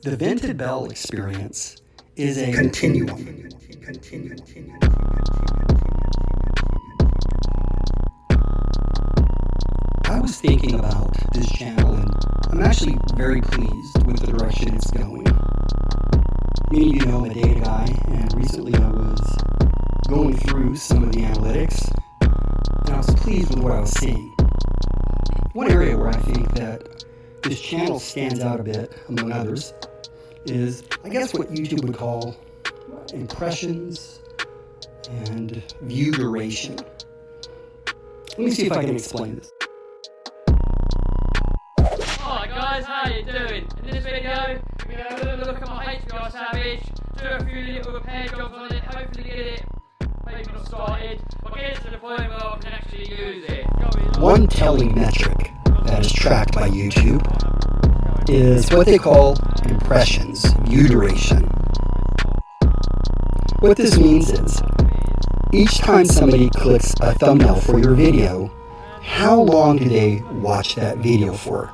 The vented bell experience is a continuum. I was thinking about this channel, and I'm actually very pleased with the direction it's going. Many of you know I'm a data guy, and recently I was going through some of the analytics, and I was pleased with what I was seeing. One area where I think that this channel stands out a bit, among others, is, I guess, what YouTube would call impressions and view duration. Let me see if I can explain this. Alright guys, how you doing? In this video, we're going to have a little look at my HBR Savage, do a few little repair jobs on it, hopefully get it maybe not started, but get it to the point where I can actually use it. One telling metric that is tracked by YouTube is what they call impressions, view duration. What this means is, each time somebody clicks a thumbnail for your video, how long do they watch that video for?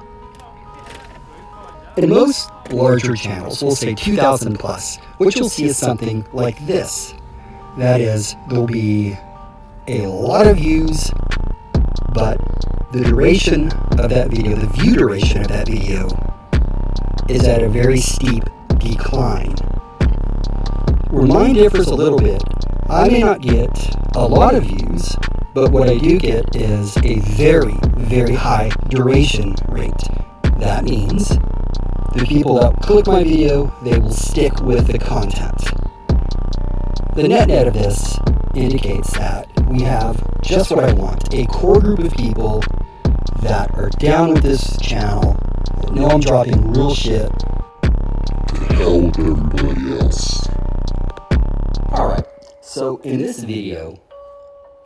In most larger channels, we'll say 2,000 plus, what you'll see is something like this. That is, there'll be a lot of views, but the duration of that video, the view duration of that video, is at a very steep decline. Where mine differs a little bit, I may not get a lot of views, but what I do get is a very, very high duration rate. That means the people that click my video, they will stick with the content. The net of this indicates that we have just what I want, a core group of people that are down with this channel, that know I'm dropping real shit. To hell with everybody else. Alright, so in this video,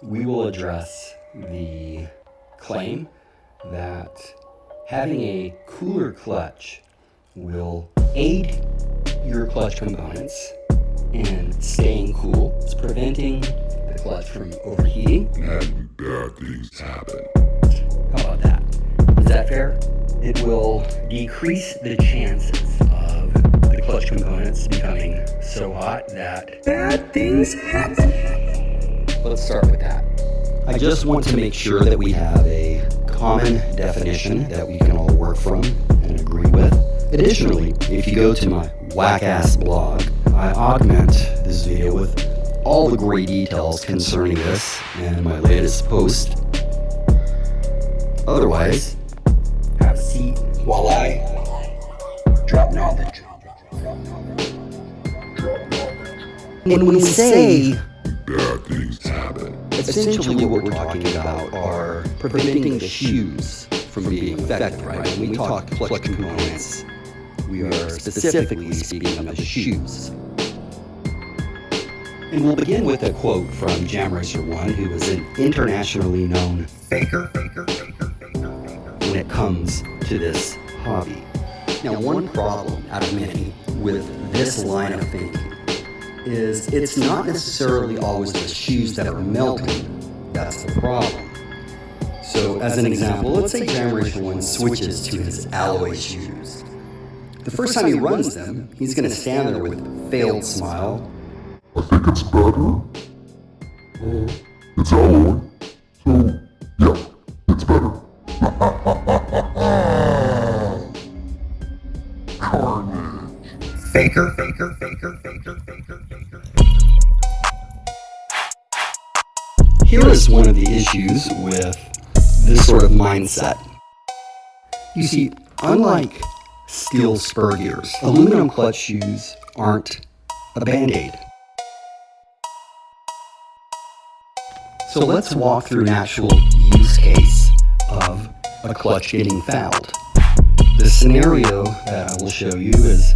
we will address the claim that having a cooler clutch will aid your clutch components in staying cool. It's preventing the clutch from overheating. And bad things happen. How about that? Is that fair? It will decrease the chances of the clutch components becoming so hot that bad things happen. Let's start with that. I just want to make sure that we have a common definition that we can all work from and agree with. Additionally, if you go to my whack-ass blog, I augment this video with all the great details concerning this and my latest post. Otherwise, have a seat while I drop knowledge. When we say Bad things happen. essentially what we're talking about are preventing the shoes from being affected, right? When we talk clutch components, we are specifically speaking of the shoes. And we'll begin with a quote from Jam Racer 1, who is an internationally known faker when it comes to this hobby. Now, one problem out of many with this line of thinking is it's not necessarily always the shoes that are melting that's the problem. So, as an example, let's say Jam Racer 1 switches to his alloy shoes. The first time he runs them, he's going to stand there with a failed smile. I think it's better. It's alloy. So, yeah, it's better. Carnage. Faker. Here is one of the issues with this sort of mindset. You see, unlike steel spur gears, aluminum clutch shoes aren't a band-aid. So let's walk through an actual use case of a clutch getting fouled. The scenario that I will show you is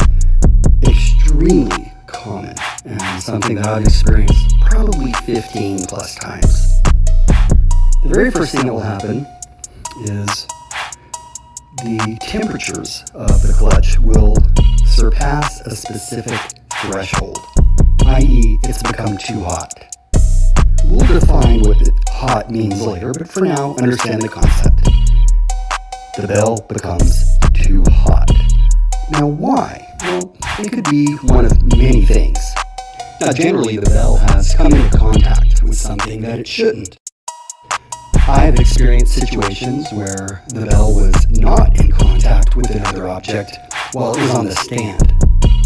extremely common and something that I've experienced probably 15 plus times. The very first thing that will happen is the temperatures of the clutch will surpass a specific threshold, i.e. it's become too hot. We'll define what hot means later, but for now, understand the concept. The bell becomes too hot. Now why? Well, it could be one of many things. Now, generally, the bell has come into contact with something that it shouldn't. I've experienced situations where the bell was not in contact with another object while it was on the stand.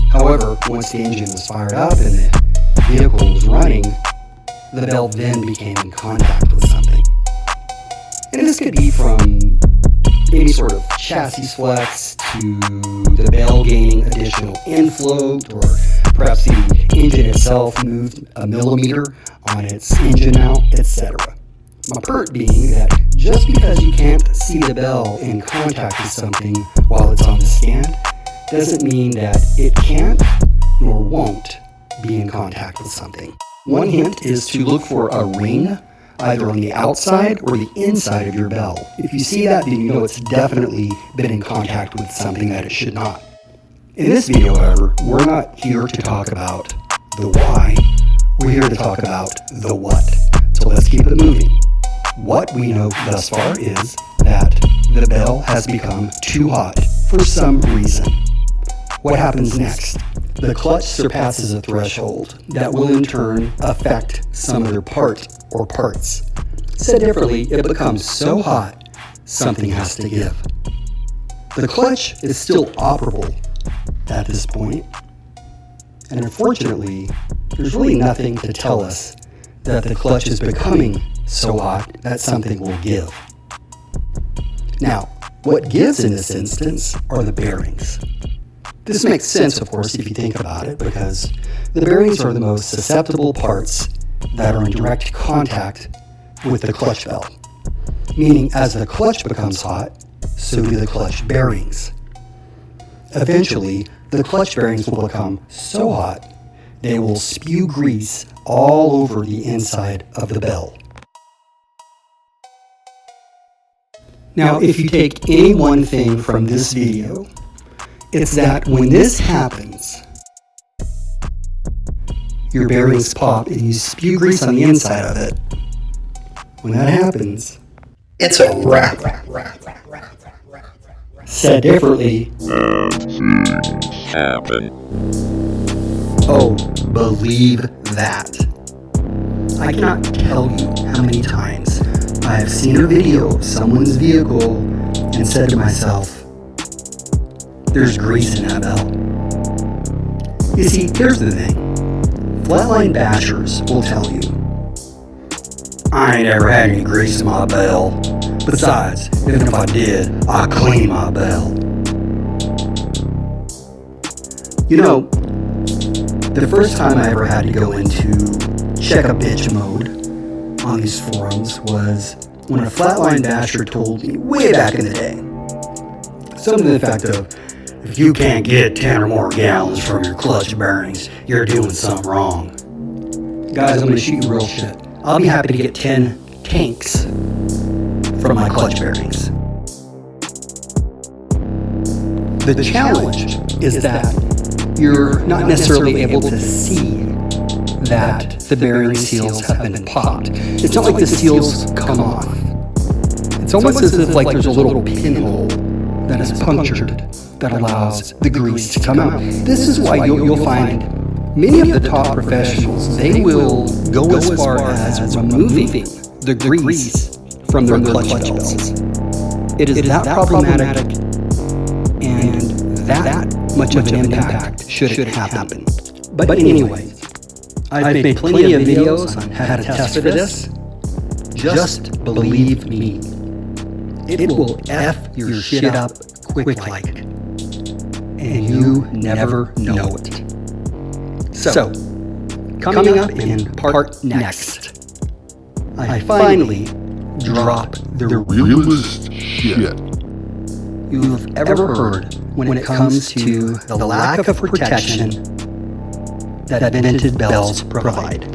However, once the engine was fired up and the vehicle was running, the bell then became in contact with something. And this could be from any sort of chassis flex to the bell gaining additional infloat, or perhaps the engine itself moved a millimeter on its engine mount, etc. My pert being that just because you can't see the bell in contact with something while it's on the stand doesn't mean that it can't nor won't be in contact with something. One hint is to look for a ring either on the outside or the inside of your bell. If you see that, then you know it's definitely been in contact with something that it should not. In this video, however, we're not here to talk about the why. We're here to talk about the what. So let's keep it moving. What we know thus far is that the bell has become too hot for some reason. What happens next? The clutch surpasses a threshold that will in turn affect some other part or parts. Said differently, it becomes so hot, something has to give. The clutch is still operable at this point, and unfortunately, there's really nothing to tell us that the clutch is becoming so hot that something will give. Now, what gives in this instance are the bearings. This makes sense, of course, if you think about it, because the bearings are the most susceptible parts that are in direct contact with the clutch bell. Meaning, as the clutch becomes hot, so do the clutch bearings. Eventually, the clutch bearings will become so hot, they will spew grease all over the inside of the bell. Now, if you take any one thing from this video, it's that when this happens, your bearings pop and you spew grease on the inside of it. When that happens, it's a wrap. Said differently, happen. Oh, believe that. I cannot tell you how many times I have seen a video of someone's vehicle and said to myself, there's grease in that bell. You see, here's the thing. Flatline bashers will tell you, I ain't ever had any grease in my bell. Besides, even if I did, I clean my bell. You know, the first time I ever had to go into check a bitch mode on these forums was when a flatline basher told me way back in the day something to the effect of, if you can't get 10 or more gallons from your clutch bearings, you're doing something wrong. Guys, I'm going to shoot you real shit. I'll be happy to get 10 tanks from my clutch bearings. The challenge is that you're not necessarily able to see that the bearing seals have been popped. It's not like the seals come off. It's almost as if like there's a little pinhole that is punctured that allows the grease to come out. This is why you'll find many of the top professionals, they will go as far as removing the grease from their clutch bells. It is that problematic and that much of an impact should it happen. But anyway, I've made plenty of videos on how to test for this. Just believe me. It will F your shit up quick like. And you never know it. So, coming up in part next, I finally drop the Realest shit you've ever heard when it comes to the lack of protection that vintage bells provide.